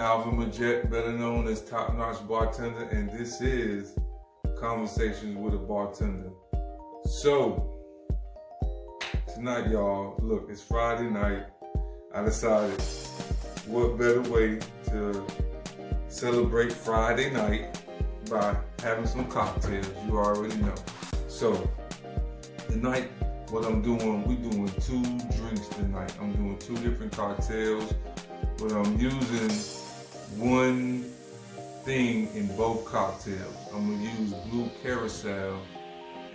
Alvin Majette, better known as Top Notch Bartender, and this is Conversations with a Bartender. So, tonight, y'all, look, it's Friday night. I decided what better way to celebrate Friday night by having some cocktails. You already know. So, tonight, what I'm doing, we're doing 2 drinks tonight. I'm doing 2 different cocktails, but I'm using one thing in both cocktails. I'm gonna use blue carousel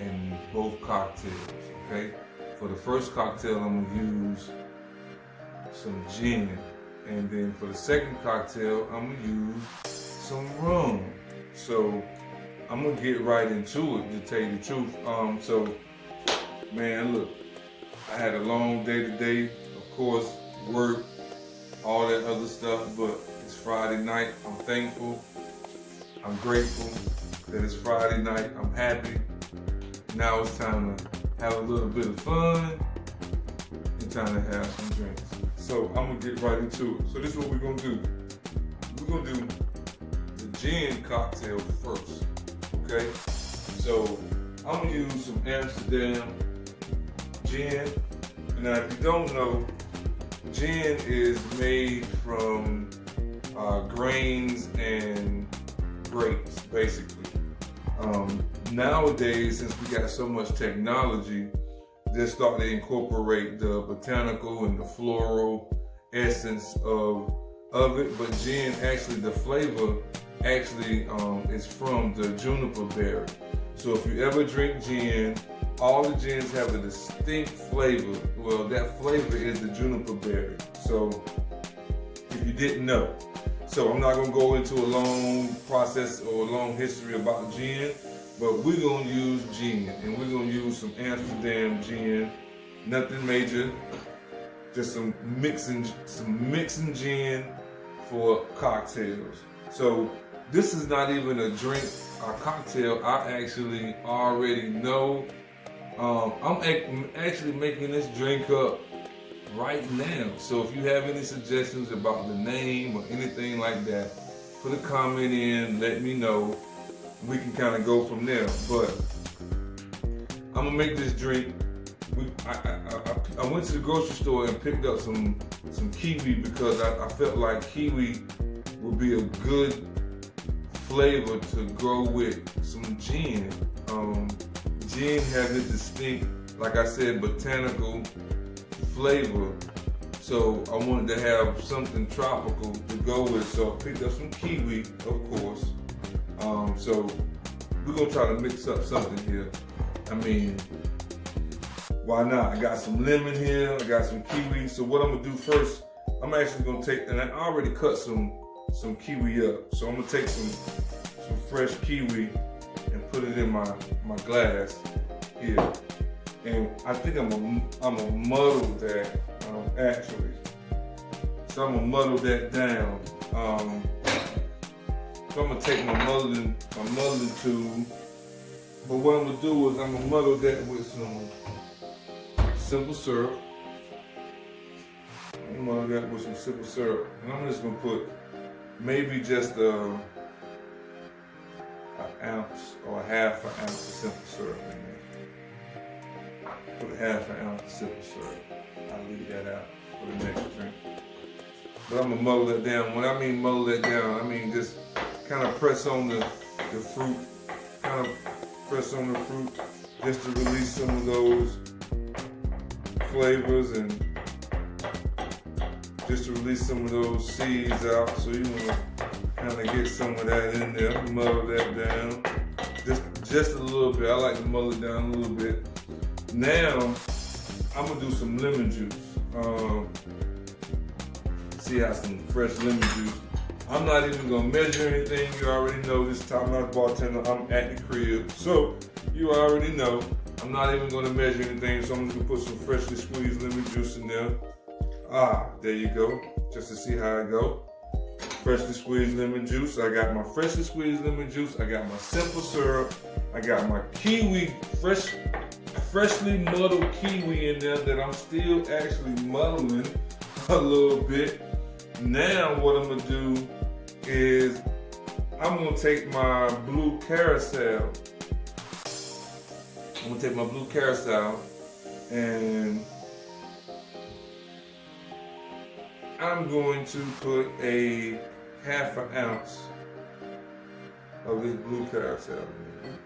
in both cocktails, okay? For the first cocktail, I'm gonna use some gin. And then for the second cocktail, I'm gonna use some rum. So I'm gonna get right into it, to tell you the truth. Man, look, I had a long day today, of course, work, all that other stuff, but it's Friday night. I'm thankful, I'm grateful that it's Friday night. I'm happy. Now it's time to have a little bit of fun and time to have some drinks. So I'm gonna get right into it. So this is what we're gonna do. We're gonna do the gin cocktail first, okay? So I'm gonna use some Amsterdam gin. Now, if you don't know, gin is made from grains and grapes, basically. Nowadays, since we got so much technology, they're starting to incorporate the botanical and the floral essence of it. But gin, actually, the flavor actually is from the juniper berry. So if you ever drink gin, all the gins have a distinct flavor. Well, that flavor is the juniper berry. So if you didn't know. So I'm not gonna go into a long process or a long history about gin, but we're gonna use gin, and we're gonna use some Amsterdam gin. Nothing major, just some mixing gin for cocktails. So this is not even a drink, a cocktail. I actually already know. I'm actually making this drink up right now. So if you have any suggestions about the name or anything like that, put a comment in, let me know. We can kind of go from there. But I'm gonna make this drink. I went to the grocery store and picked up some kiwi because I felt like kiwi would be a good flavor to go with some gin. Gin has a distinct, like I said, botanical flavor. So I wanted to have something tropical to go with. So I picked up some kiwi, of course. So we're gonna try to mix up something here. I mean, why not? I got some lemon here, I got some kiwi. So what I'm gonna do first, I'm actually gonna take, and I already cut some kiwi up. So I'm gonna take some fresh kiwi and put it in my glass here. And I think I'm gonna muddle that actually. So I'm gonna muddle that down. So I'm gonna take my muddling tool. But what I'm gonna do is I'm gonna muddle that with some simple syrup. I'm gonna muddle that with some simple syrup. And I'm just gonna put maybe just an ounce or a half an ounce of simple syrup in there. Put half an ounce of simple syrup. I'll leave that out for the next drink. But I'm gonna muddle that down. When I mean muddle that down, I mean just kind of press on the fruit. Kind of press on the fruit just to release some of those flavors and just to release some of those seeds out. So you wanna kind of get some of that in there. Muddle that down. Just a little bit. I like to muddle it down a little bit. Now, I'm gonna do some lemon juice. See how some fresh lemon juice. I'm not even gonna measure anything. You already know this Top Notch Bartender. I'm at the crib, so you already know. I'm not even gonna measure anything, so I'm just gonna put some freshly squeezed lemon juice in there. There you go. Just to see how it go. Freshly squeezed lemon juice. I got my freshly squeezed lemon juice. I got my simple syrup. I got my kiwi, freshly muddled kiwi in there that I'm still actually muddling a little bit. Now what I'm gonna do is I'm gonna take my blue carousel. I'm gonna take my blue carousel and I'm going to put a half an ounce of this blue carousel in there.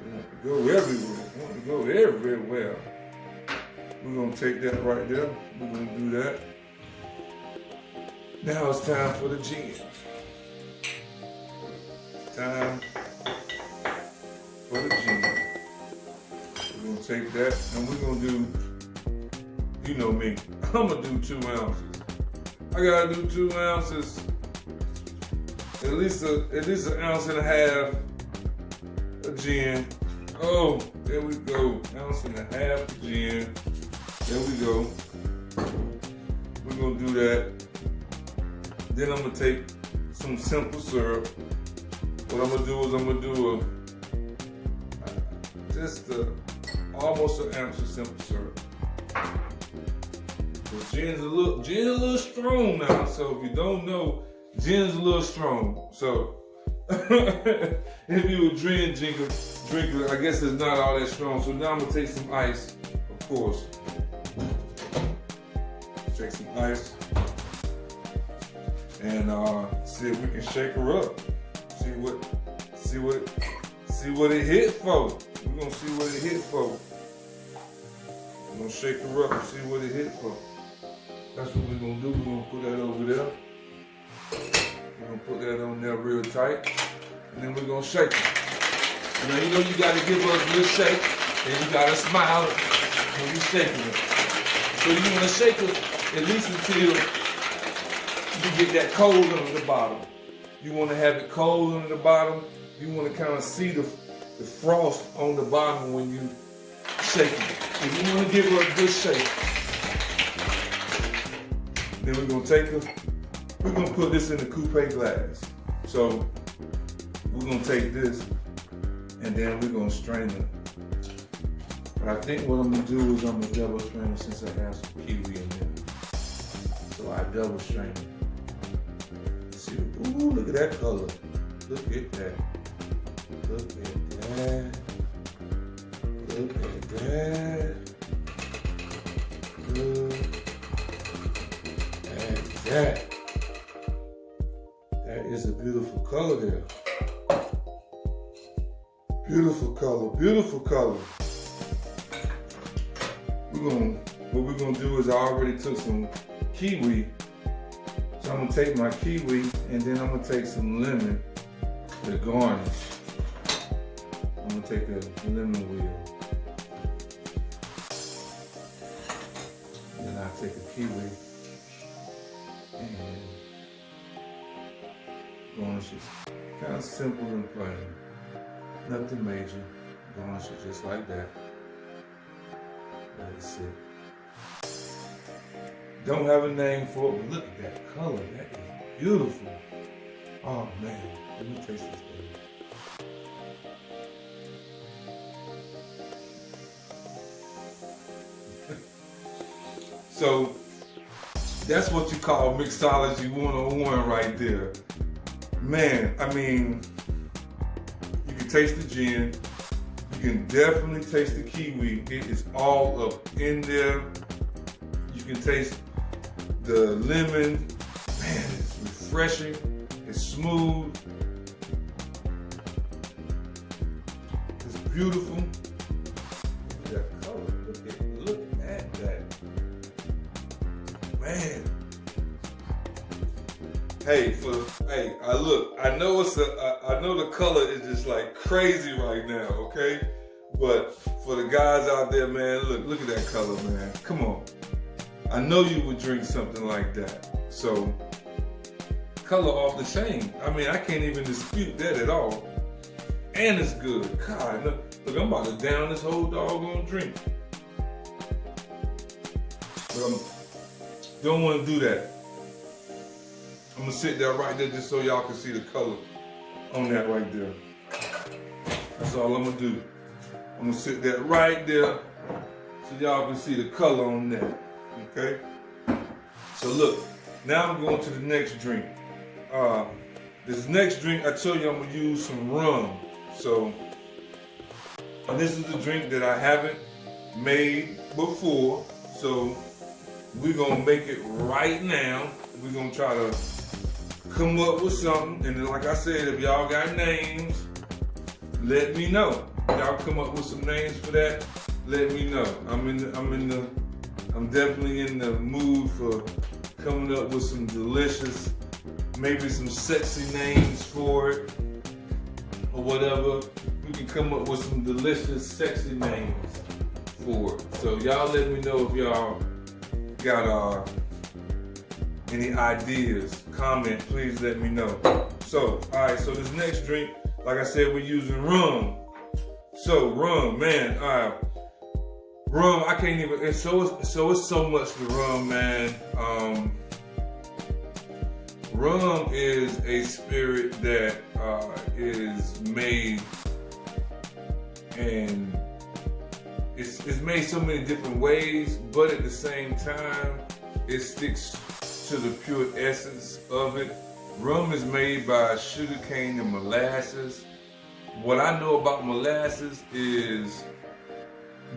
We want to go everywhere. We want to go everywhere. We're gonna take that right there. We're gonna do that. Now it's time for the gin. Time for the gin. We're gonna take that and we're gonna do, you know me, I'm gonna do 2 ounces. I gotta do 2 ounces, at least an ounce and a half of gin. Oh, there we go, ounce and a half of gin. There we go. We're gonna do that. Then I'm gonna take some simple syrup. What I'm gonna do is I'm gonna do almost an ounce of simple syrup. Gin's a little strong now, so if you don't know, gin's a little strong. So if you a drinker, I guess it's not all that strong. So now I'm gonna take some ice, of course. Take some ice and see if we can shake her up. See what it hit for. We're gonna see what it hit for. We're gonna shake her up and see what it hit for. That's what we're gonna do. We're gonna put that over there. We're gonna put that on there real tight. And then we're gonna shake it. Now you know you gotta give her a good shake. And you gotta smile when you're shaking it. So you wanna shake it at least until you get that cold under the bottom. You wanna have it cold under the bottom. You wanna kinda see the frost on the bottom when you shake it. If you wanna give her a good shake. Then we're gonna take her, we're gonna put this in the coupe glass. So we're gonna take this and then we're gonna strain it. But I think what I'm gonna do is I'm gonna double strain it since I have some kiwi in there. So I double strain it. See, ooh, look at that color. Look at that. Look at that. Look at that. Look at that. That is a beautiful color there. Beautiful color, beautiful color. What we're gonna do is I already took some kiwi. So I'm gonna take my kiwi and then I'm gonna take some lemon to garnish. I'm gonna take a lemon wheel. And then I'll take a kiwi and garnish it. Kind of simple and plain. Nothing major. Garnish it just like that. That's it. Don't have a name for it, but look at that color. That is beautiful. Oh man, let me taste this thing. So that's what you call mixology 101 right there. Man, I mean, you can taste the gin. You can definitely taste the kiwi. It is all up in there. You can taste the lemon. Man, it's refreshing. It's smooth. It's beautiful. Look at that color. Look at that. Man. Hey, I know I know the color is just like crazy right now, okay? But for the guys out there, man, look at that color, man. Come on. I know you would drink something like that. So, color off the chain. I mean, I can't even dispute that at all. And it's good. God, look, I'm about to down this whole doggone drink. But I don't want to do that. I'm gonna sit there right there just so y'all can see the color on that right there. That's all I'm gonna do. I'm gonna sit there right there so y'all can see the color on that, okay? So look, now I'm going to the next drink. This next drink, I told you I'm gonna use some rum. So, and this is a drink that I haven't made before. So, we're gonna make it right now. We're gonna try to come up with something. And then, like I said, if y'all got names, let me know. Y'all come up with some names for that, let me know. I'm definitely in the mood for coming up with some delicious, maybe some sexy names for it, or whatever. We can come up with some delicious, sexy names for it. So y'all let me know if y'all got any ideas. Comment, please let me know. So, alright, so this next drink, like I said, we're using rum. So rum, man, rum, I can't even, it's so much to rum, man. Rum is a spirit that is made, and it's made so many different ways, but at the same time, it sticks to the pure essence of it. Rum is made by sugar cane and molasses. What I know about molasses is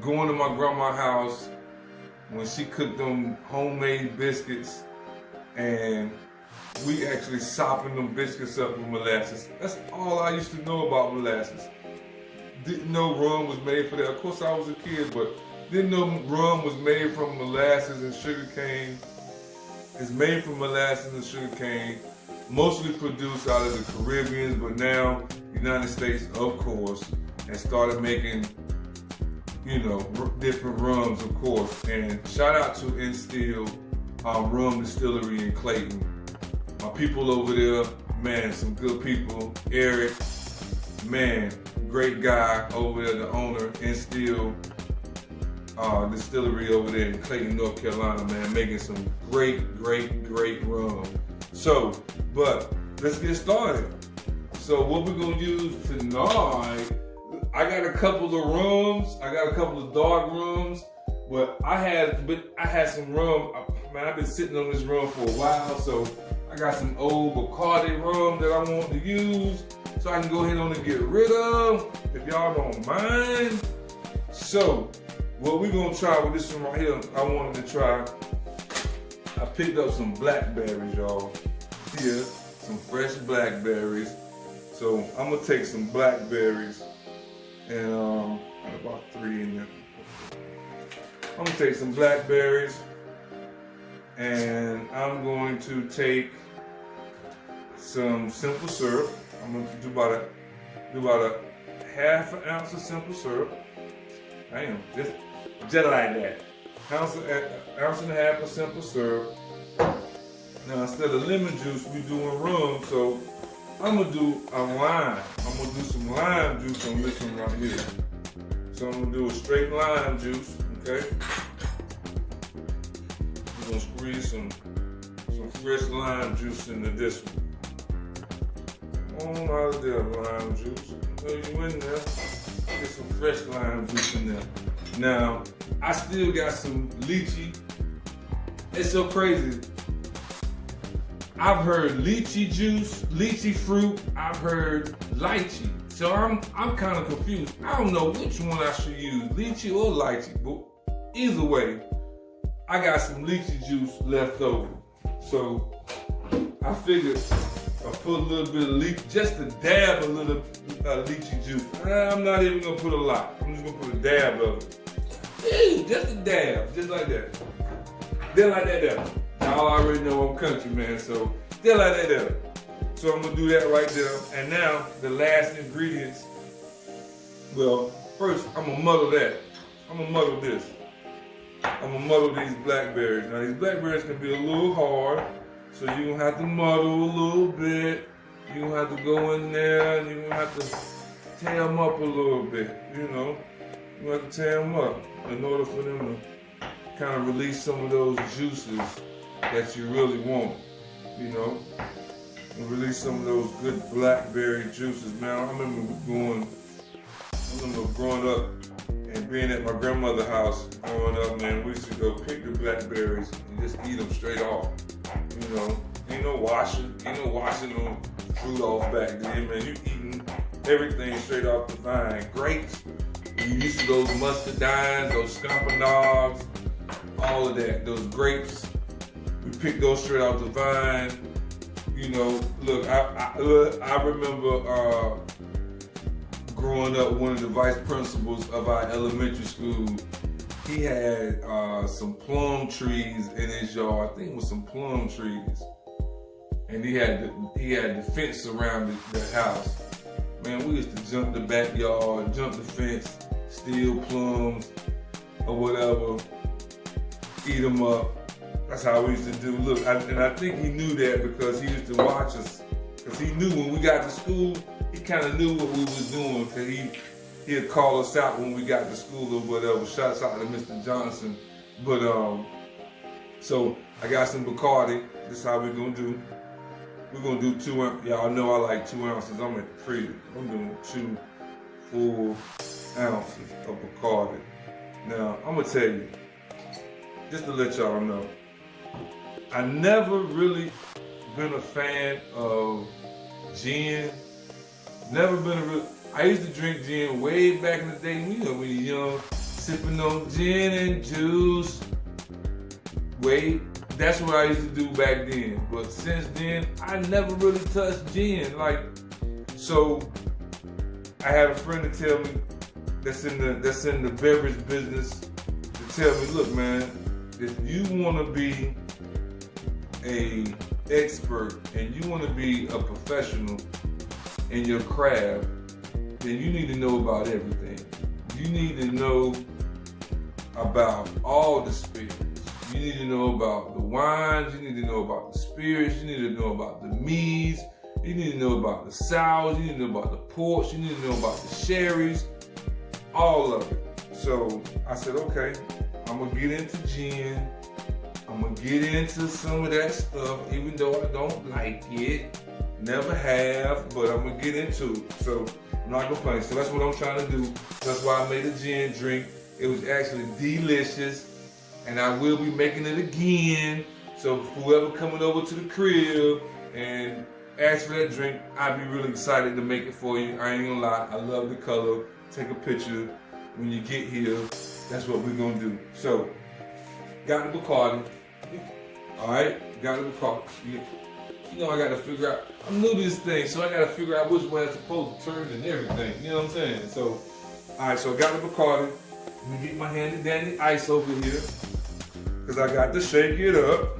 going to my grandma's house when she cooked them homemade biscuits, and we actually sopping them biscuits up with molasses. That's all I used to know about molasses. Didn't know rum was made for that. Of course I was a kid, but didn't know rum was made from molasses and sugar cane. It's made from molasses and sugar cane, mostly produced out of the Caribbean, but now United States, of course, and started making, you know, different rums, of course. And shout out to Instill Rum Distillery in Clayton. My people over there, man, some good people. Eric, man, great guy over there, the owner, Instill Distillery over there in Clayton, North Carolina, man, making some great rum. So, but let's get started. So what we're gonna use tonight, I got a couple of rums, I got a couple of dark rums, but I had some rum. Man, I've been sitting on this rum for a while, so I got some old Bacardi rum that I want to use, so I can go ahead and get rid of, if y'all don't mind. So, what we're gonna try with this one right here, I wanted to try, I picked up some blackberries, y'all. Here, some fresh blackberries. So I'm gonna take some blackberries, and about 3 in there. I'm gonna take some blackberries, and I'm going to take some simple syrup. I'm gonna do about a half an ounce of simple syrup. Damn, just like that. Ounce and a half of simple syrup. Now instead of lemon juice, we're doing rum, so I'm gonna do a lime. I'm gonna do some lime juice on this one right here. So I'm gonna do a straight lime juice, okay? We're gonna squeeze some fresh lime juice into this one. Come on out of there, lime juice. Throw you in there. Get some fresh lime juice in there. Now, I still got some lychee. It's so crazy. I've heard lychee juice, lychee fruit. I've heard lychee. So I'm kind of confused. I don't know which one I should use, lychee or lychee. But either way, I got some lychee juice left over. So I figured I'll put a little bit of lychee, just to dab a little lychee juice. I'm not even gonna put a lot. I'm just gonna put a dab of it. Ew, just a dab, just like that. Then like that there. Y'all already know I'm country, man, so still like that there. So I'm gonna do that right there. And now the last ingredients. Well, first I'm gonna muddle that. I'm gonna muddle this. I'm gonna muddle these blackberries. Now these blackberries can be a little hard, so you're gonna have to muddle a little bit. You're gonna have to go in there and you're gonna have to tear them up a little bit, you know. You have to tear them up in order for them to kind of release some of those juices that you really want, you know, and release some of those good blackberry juices. Man, I remember growing up and being at my grandmother's house growing up, man, we used to go pick the blackberries and just eat them straight off, you know. Ain't no washing on fruit off back then, man. You eating everything straight off the vine. Grapes, you used to those muscadines, those scampanobs, all of that. Those grapes, we picked those straight off the vine. You know, look, I remember growing up, one of the vice principals of our elementary school, he had some plum trees in his yard. I think it was some plum trees. And he had the fence around the house. Man, we used to jump the backyard, jump the fence, steal plums or whatever, eat them up. That's how we used to do. Look, and I think he knew that because he used to watch us. Because he knew when we got to school, he kind of knew what we was doing. Because he'd call us out when we got to school or whatever. Shouts out to Mr. Johnson. But, so I got some Bacardi. This is how we're going to do. We're going to do 2 ounces. Y'all know I like 2 ounces. I'm at the freezer. I'm doing 2 full ounces of Bacardi. Now, I'm going to tell you, just to let y'all know, I never really been a fan of gin. Never been a real. I used to drink gin way back in the day, you know, when you're young, sipping on gin and juice. That's what I used to do back then. But since then, I never really touched gin. So I had a friend to tell me that's in the beverage business to tell me, look, man, if you want to be an expert and you want to be a professional in your craft, then you need to know about everything. You need to know about all the spirits. You need to know about the wines. You need to know about the spirits. You need to know about the meads. You need to know about the sours. You need to know about the ports. You need to know about the sherries. All of it. So I said, okay, I'm going to get into gin. I'm going to get into some of that stuff, even though I don't like it. Never have, but I'm going to get into it. So I'm not complaining. So that's what I'm trying to do. That's why I made a gin drink. It was actually delicious. And I will be making it again. So whoever coming over to the crib and ask for that drink, I'd be really excited to make it for you. I ain't gonna lie, I love the color. Take a picture when you get here. That's what we're gonna do. So, got the Bacardi. Alright, got the Bacardi. You know I gotta figure out, I'm new to this thing, so I gotta figure out which way I'm supposed to turn and everything. You know what I'm saying? So, alright, so I got the Bacardi. Let me get my handy dandy ice over here. Because I got to shake it up.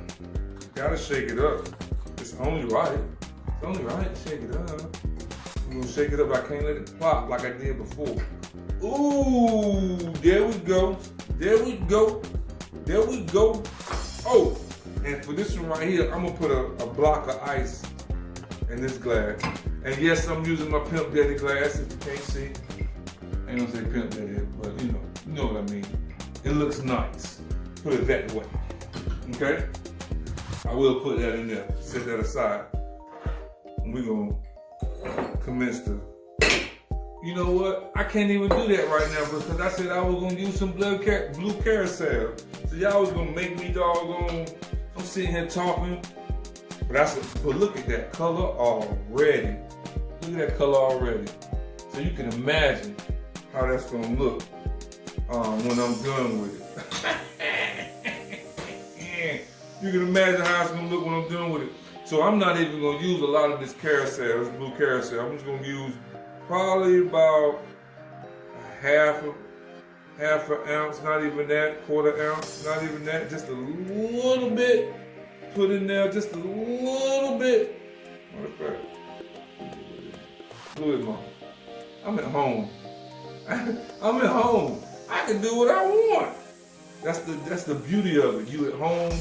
Gotta shake it up. It's only right. It's only right to shake it up. I'm gonna shake it up. I can't let it plop like I did before. Ooh, there we go. There we go. There we go. Oh, and for this one right here, I'm gonna put a block of ice in this glass. And yes, I'm using my Pimp Daddy glass, if you can't see. I ain't gonna say Pimp Daddy, but you know what I mean. It looks nice. Put it that way, okay? I will put that in there, set that aside. And we're gonna commence to, you know what? I can't even do that right now because I said I was gonna use some blue carousel. So y'all was gonna make me doggone, I'm sitting here talking, but look at that color already. Look at that color already. So you can imagine how that's gonna look when I'm done with it. You can imagine how it's gonna look when I'm done with it. So I'm not even gonna use a lot of this carousel, this blue carousel. I'm just gonna use probably about half an ounce, not even that, quarter ounce, not even that, just a little bit. Put in there, just a little bit. Do it, Mom. I'm at home. I'm at home. I can do what I want. That's the beauty of it. You at home,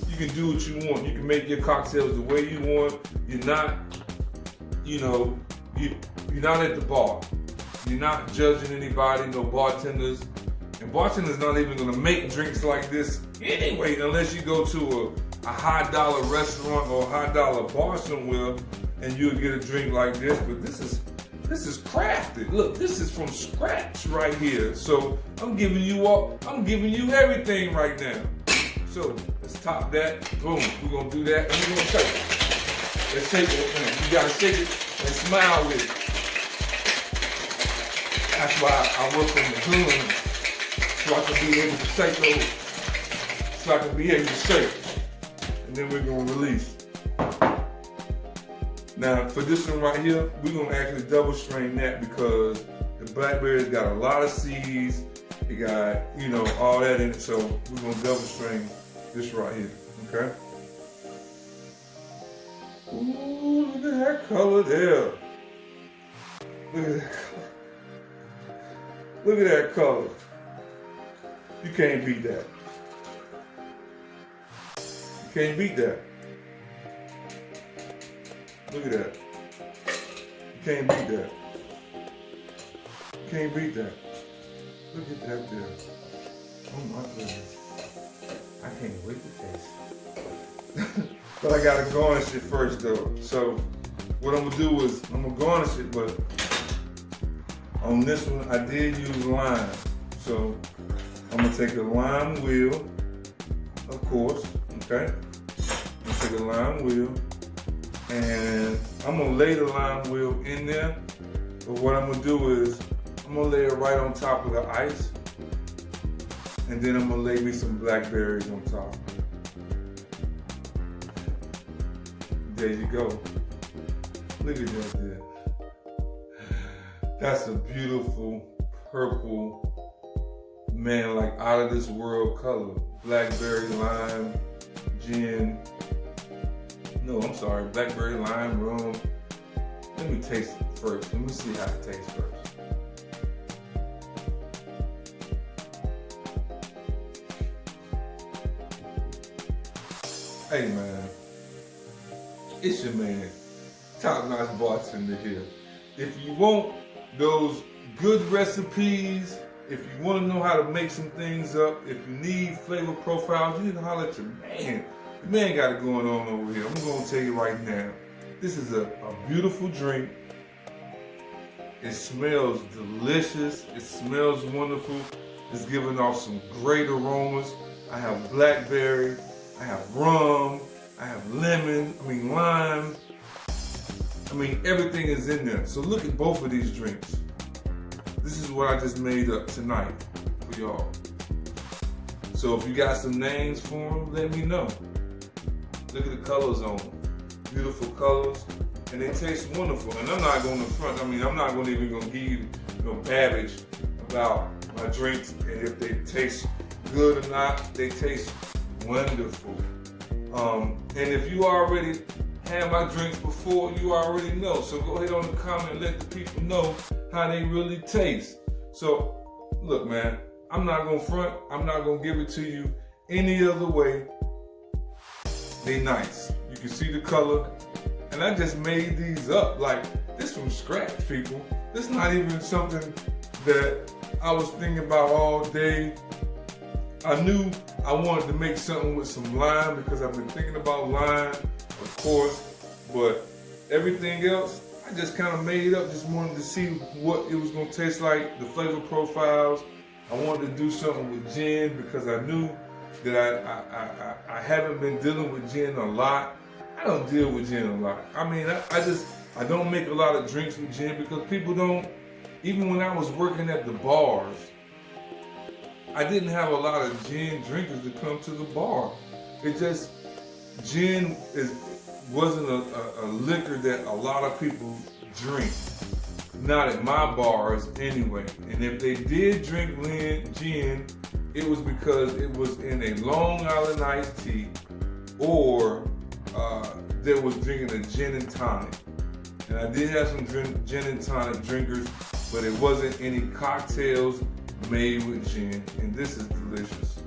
you can do what you want. You can make your cocktails the way you want. You're not, you're not at the bar. You're not judging anybody, no bartenders. And bartenders not even gonna make drinks like this anyway, unless you go to a high dollar restaurant or a high dollar bar somewhere and you'll get a drink like this. But this is crafted. Look, this is from scratch right here. So I'm giving you everything right now. So let's top that. Boom. We're gonna do that and we're gonna shake it. Let's shake it. You gotta shake it and smile with it. That's why I work on the gun, so I can be able to shake those. So I can be able to shake. And then we're gonna release. Now for this one right here, we're gonna actually double strain that because the blackberry's got a lot of seeds. It got, you know, all that in it. So we're gonna double strain this right here, okay? Ooh, look at that color there. Look at that color. Look at that color. You can't beat that. You can't beat that. Look at that. You can't beat that. You can't beat that. Look at that there. Oh my goodness. I can't wait to taste. But I gotta garnish it first though. So what I'm gonna do is I'm gonna garnish it, but on this one I did use lime. So I'm gonna take a lime wheel, of course, okay? I'm gonna take a lime wheel and I'm gonna lay the lime wheel in there. But what I'm gonna do is I'm gonna lay it right on top of the ice, and then I'm gonna lay me some blackberries on top. There you go. Look at that there. That's a beautiful purple, man, like out of this world color. Blackberry, lime, gin. No, I'm sorry, blackberry, lime, rum. Let me taste it first. Let me see how it tastes first. Hey man, it's your man, Top Notch Bartender here. If you want those good recipes, if you want to know how to make some things up, if you need flavor profiles, you need to holler at your man. The man got it going on over here. I'm going to tell you right now, this is a beautiful drink. It smells delicious. It smells wonderful. It's giving off some great aromas. I have blackberry. I have rum, I have lemon, lime. Everything is in there. So look at both of these drinks. This is what I just made up tonight for y'all. So if you got some names for them, let me know. Look at the colors on them. Beautiful colors, and they taste wonderful. And I'm not going to front, I'm not going to even give you no babbage about my drinks and if they taste good or not. They taste wonderful. And if you already had my drinks before, you already know. So go ahead on the comment and let the people know how they really taste. So look, man, I'm not gonna front. I'm not gonna give it to you any other way. They nice. You can see the color. And I just made these up. Like, this from scratch, people. This not even something that I was thinking about all day. I knew I wanted to make something with some lime because I've been thinking about lime, of course, but everything else, I just kind of made up, just wanted to see what it was going to taste like, the flavor profiles. I wanted to do something with gin because I knew that I haven't been dealing with gin a lot. I don't deal with gin a lot. I don't make a lot of drinks with gin because people don't, even when I was working at the bars, I didn't have a lot of gin drinkers to come to the bar. Gin wasn't a liquor that a lot of people drink. Not at my bars anyway. And if they did drink gin, it was because it was in a Long Island iced tea or they was drinking a gin and tonic. And I did have some gin and tonic drinkers, but it wasn't any cocktails made with gin, and this is delicious.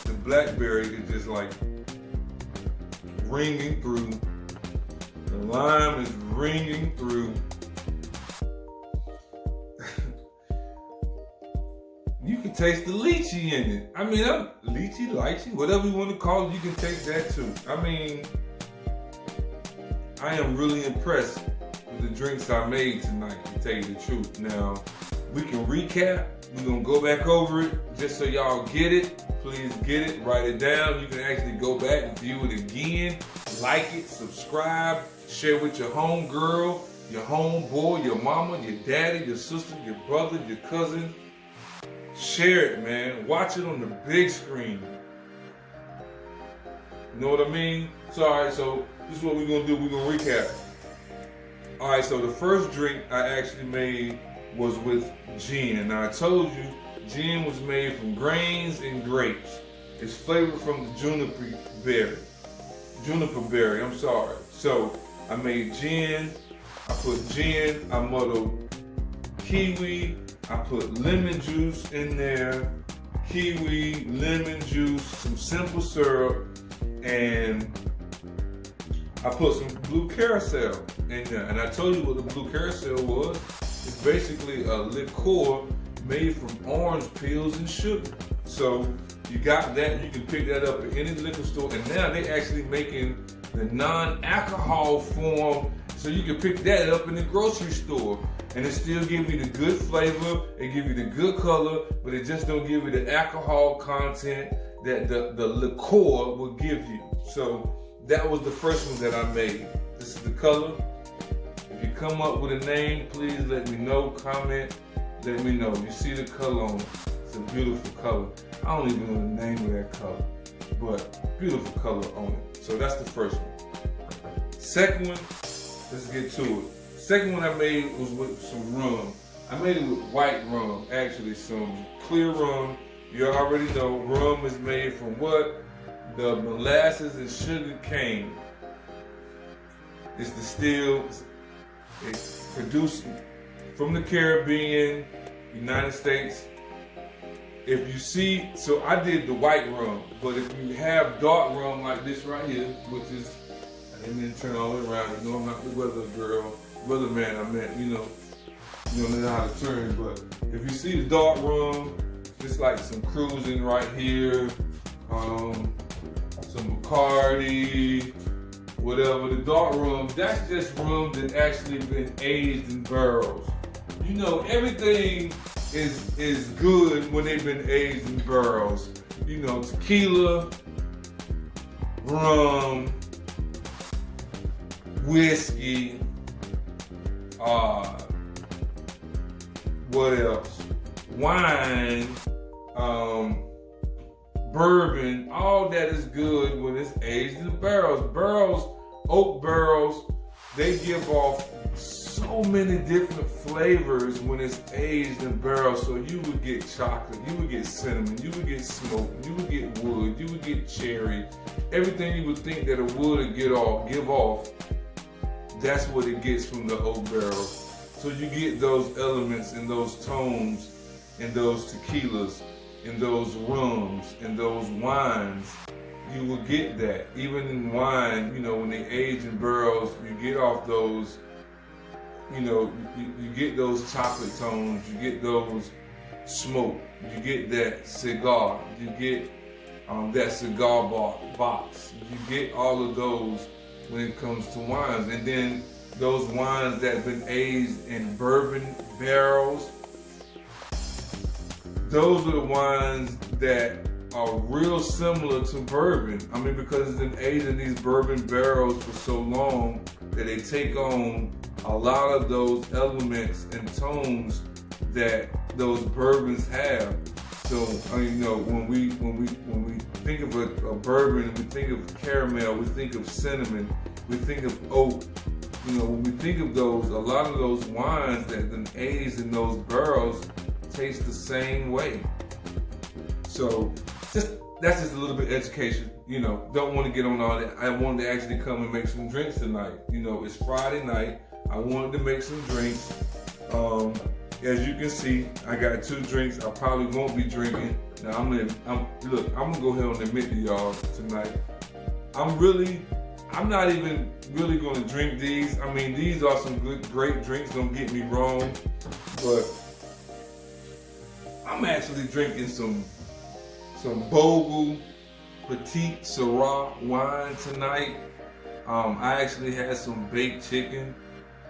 The blackberry is just like ringing through. The lime is ringing through. You can taste the lychee in it. Lychee, lychee, whatever you want to call it, you can taste that too. I am really impressed with the drinks I made tonight, to tell you the truth. Now, we can recap We're gonna go back over it just so y'all get it. Please get it, write it down. You can actually go back and view it again. Like it, subscribe, share with your home girl, your homeboy, your mama, your daddy, your sister, your brother, your cousin. Share it, man. Watch it on the big screen. You know what I mean? So, all right, so this is what we're gonna do. We're gonna recap. All right, so the first drink I actually made was with gin. And I told you, gin was made from grains and grapes. It's flavored from the juniper berry, I'm sorry. So I made gin, I muddled kiwi, I put lemon juice in there, kiwi, lemon juice, some simple syrup, and I put some blue carousel in there. And I told you what the blue carousel was. It's basically a liqueur made from orange peels and sugar. So you got that, you can pick that up at any liquor store, and now they actually making the non-alcohol form, so you can pick that up in the grocery store. And it still give you the good flavor, it give you the good color, but it just don't give you the alcohol content that the liqueur will give you. So that was the first one that I made. This is the color. If you come up with a name, please let me know, comment, let me know. You see the color on it. It's a beautiful color. I don't even know the name of that color, but beautiful color on it. So that's the first one. Second one, let's get to it. Second one I made was with some rum. I made it with white rum, actually some clear rum. You already know rum is made from what? The molasses and sugar cane. It's distilled, it's produced from the Caribbean, United States. If you see, so I did the white rum, but if you have dark rum like this right here, which is, I didn't even turn all the way around, you know I'm not the weatherman, I meant, you don't know how to turn, but if you see the dark rum, it's like some cruising right here, some Bacardi, whatever. The dark rum, that's just rum that actually been aged in barrels. You know, everything is good when they've been aged in barrels. You know, tequila, rum, whiskey, what else? Wine, bourbon, all that is good when it's aged in barrels. Barrels, oak barrels, they give off so many different flavors when it's aged in barrels. So you would get chocolate, you would get cinnamon, you would get smoke, you would get wood, you would get cherry. Everything you would think that a wood would give off, that's what it gets from the oak barrels. So you get those elements and those tones and those tequilas and those rums and those wines. You will get that. Even in wine, you know, when they age in barrels, you get off those, you know, you get those chocolate tones, you get those smoke, you get that cigar, you get that cigar box, you get all of those when it comes to wines. And then those wines that have been aged in bourbon barrels, those are the wines that are real similar to bourbon. I mean, because it's been aged in these bourbon barrels for so long that they take on a lot of those elements and tones that those bourbons have. So, you know, when we think of a bourbon, we think of caramel, we think of cinnamon, we think of oak. You know, when we think of those, a lot of those wines that have been aged in those barrels taste the same way. So, that's just a little bit of education. You know, don't want to get on all that. I wanted to actually come and make some drinks tonight. You know, it's Friday night. I wanted to make some drinks. As you can see, I got 2 drinks. I probably won't be drinking. Now I'm gonna go ahead and admit to y'all tonight. I'm not even really gonna drink these. I mean, these are some great drinks, don't get me wrong, but I'm actually drinking some Bogle Petite Syrah wine tonight. I actually had some baked chicken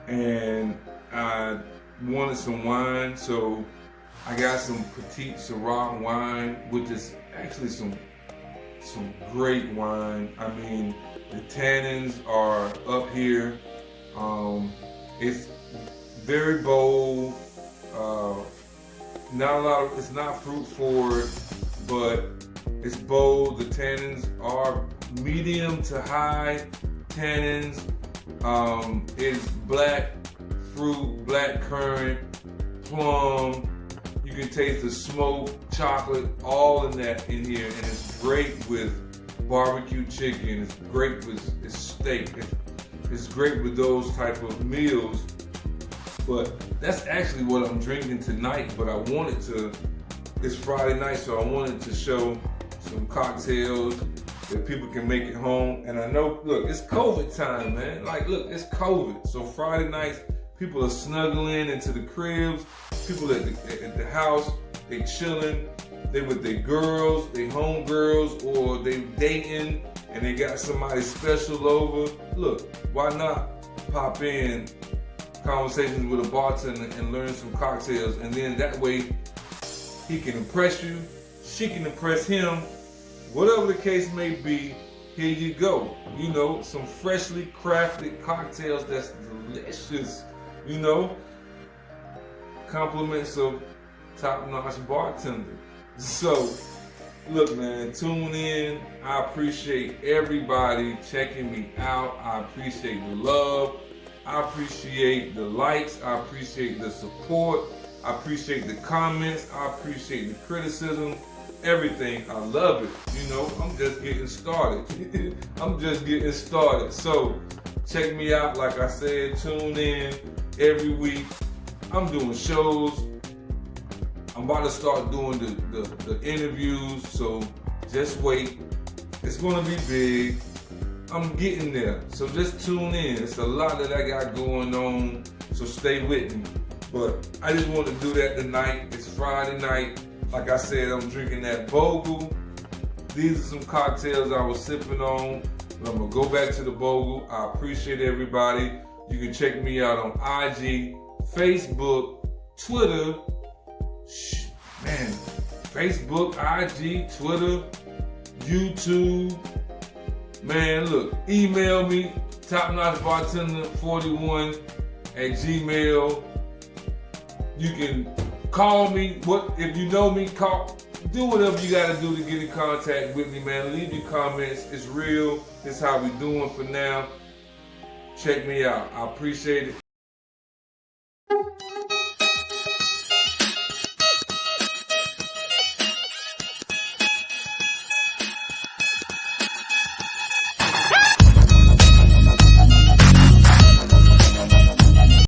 and I wanted some wine, so I got some Petite Syrah wine, which is actually some great wine. I mean, the tannins are up here. It's very bold. Not a lot of, it's not fruit forward, but it's bold. The tannins are medium to high tannins. It's black fruit, black currant, plum. You can taste the smoke, chocolate, all in that in here, and it's great with barbecue chicken. It's great with steak. It's great with those type of meals. But that's actually what I'm drinking tonight. But I wanted to. It's Friday night, so I wanted to show some cocktails that people can make at home. And I know, look, it's COVID time, man. Like, look, it's COVID. So Friday nights, people are snuggling into the cribs. People at the house, they chilling. They with their girls, they home girls, or they dating, and they got somebody special over. Look, why not pop in conversations with a bartender and learn some cocktails, and then that way he can impress you, she can impress him. Whatever the case may be, here you go. You know, some freshly crafted cocktails that's delicious, you know. Compliments of top-notch bartender. So, look, man, tune in. I appreciate everybody checking me out. I appreciate the love. I appreciate the likes. I appreciate the support. I appreciate the comments. I appreciate the criticism. Everything. I love it. You know, I'm just getting started. I'm just getting started. So, check me out. Like I said, tune in every week. I'm doing shows. I'm about to start doing the interviews, so just wait. It's gonna be big. I'm getting there, so just tune in. It's a lot that I got going on, so stay with me. But I just want to do that tonight. It's Friday night. Like I said, I'm drinking that Bogle. These are some cocktails I was sipping on, but I'm gonna go back to the Bogle. I appreciate everybody. You can check me out on IG, Facebook, Twitter. Man, Facebook, IG, Twitter, YouTube. Man, look, email me, topnotchbartender41@gmail. You can call me. If you know me, do whatever you gotta do to get in contact with me, man. Leave your comments. It's real. It's how we doing for now. Check me out. I appreciate it.